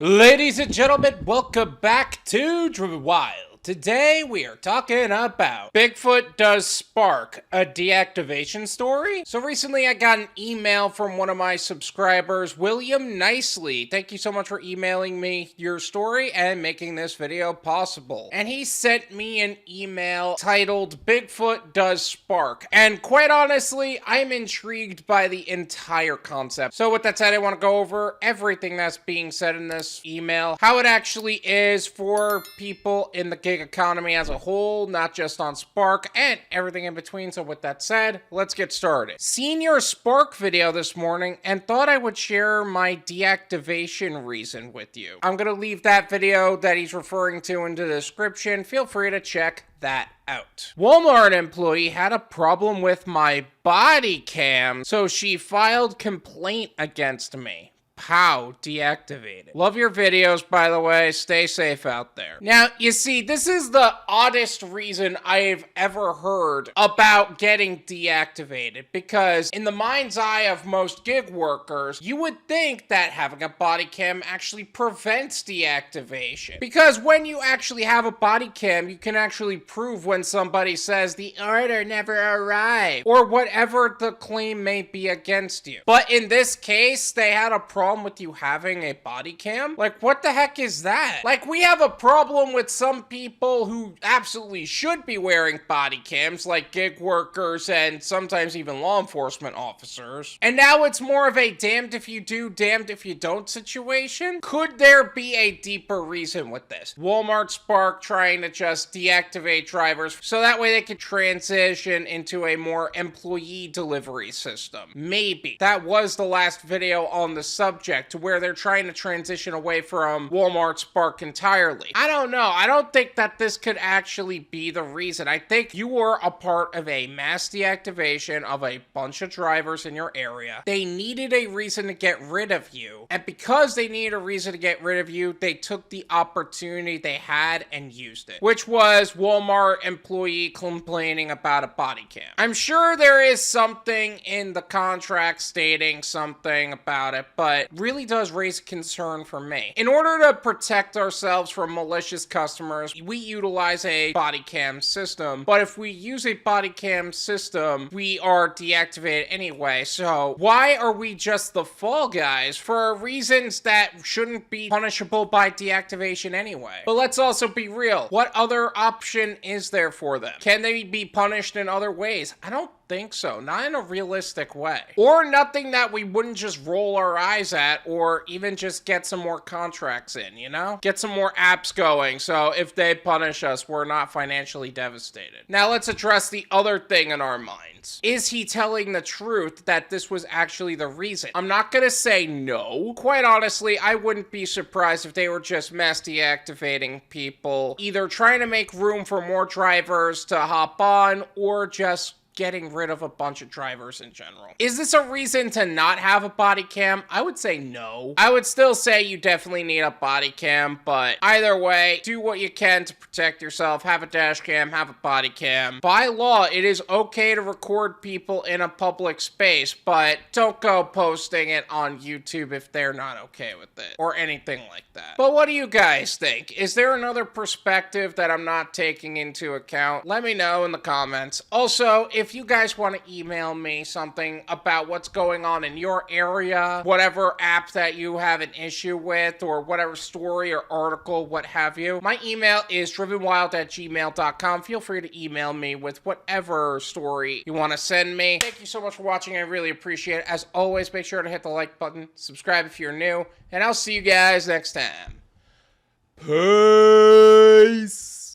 Ladies and gentlemen, welcome back to Driven Wyld. Today we are talking about Bigfoot does spark a deactivation story. So recently I got an email from one of my subscribers, William Nicely. Thank you so much for emailing me your story and making this video possible. And he sent me an email titled Bigfoot does spark. And quite honestly, I'm intrigued by the entire concept. So with that said, I want to go over everything that's being said in this email, how it actually is for people in the gig economy as a whole, not just on Spark, and everything in between. So with that said, let's get started. Seen your Spark video this morning and thought I would share my deactivation reason with you. I'm gonna leave that video that he's referring to in the description. Feel free to check that out. Walmart employee had a problem with my body cam, so she filed complaint against me. How deactivated. Love your videos, by the way. Stay safe out there. Now, you see, this is the oddest reason I've ever heard about getting deactivated, because in the mind's eye of most gig workers, you would think that having a body cam actually prevents deactivation. Because when you actually have a body cam, you can actually prove when somebody says the order never arrived, or whatever the claim may be against you. But in this case, they had a problem with you having a body cam? Like, what the heck is that? Like, we have a problem with some people who absolutely should be wearing body cams, like gig workers and sometimes even law enforcement officers. And now it's more of a damned if you do, damned if you don't situation? Could there be a deeper reason with this? Walmart Spark trying to just deactivate drivers so that way they could transition into a more employee delivery system. Maybe. That was the last video on the subject, to where they're trying to transition away from Walmart Spark entirely. I don't know. I don't think that this could actually be the reason. I think you were a part of a mass deactivation of a bunch of drivers in your area. They needed a reason to get rid of you. And because they needed a reason to get rid of you, they took the opportunity they had and used it, which was Walmart employee complaining about a body cam. I'm sure there is something in the contract stating something about it, but really does raise concern for me. In order to protect ourselves from malicious customers, we utilize a body cam system, but if we use a body cam system, we are deactivated anyway. So why are we just the fall guys for reasons that shouldn't be punishable by deactivation anyway? But let's also be real. What other option is there for them? Can they be punished in other ways? I don't think so. Not in a realistic way. Or nothing that we wouldn't just roll our eyes at, or even just get some more contracts in, you know? Get some more apps going, so if they punish us, we're not financially devastated. Now let's address the other thing in our minds. Is he telling the truth that this was actually the reason? I'm not gonna say no. Quite honestly, I wouldn't be surprised if they were just mass deactivating people, either trying to make room for more drivers to hop on, or just getting rid of a bunch of drivers in general. Is this a reason to not have a body cam? I would say no. I would still say you definitely need a body cam, but either way, do what you can to protect yourself. Have a dash cam, have a body cam. By law, it is okay to record people in a public space, but don't go posting it on YouTube if they're not okay with it, or anything like that. But what do you guys think? Is there another perspective that I'm not taking into account? Let me know in the comments. Also, if you guys want to email me something about what's going on in your area, whatever app that you have an issue with, or whatever story or article, what have you, my email is drivenwyld@gmail.com. Feel free to email me with whatever story you want to send me. Thank you so much for watching. I really appreciate it. As always, make sure to hit the like button, subscribe if you're new, and I'll see you guys next time. Peace!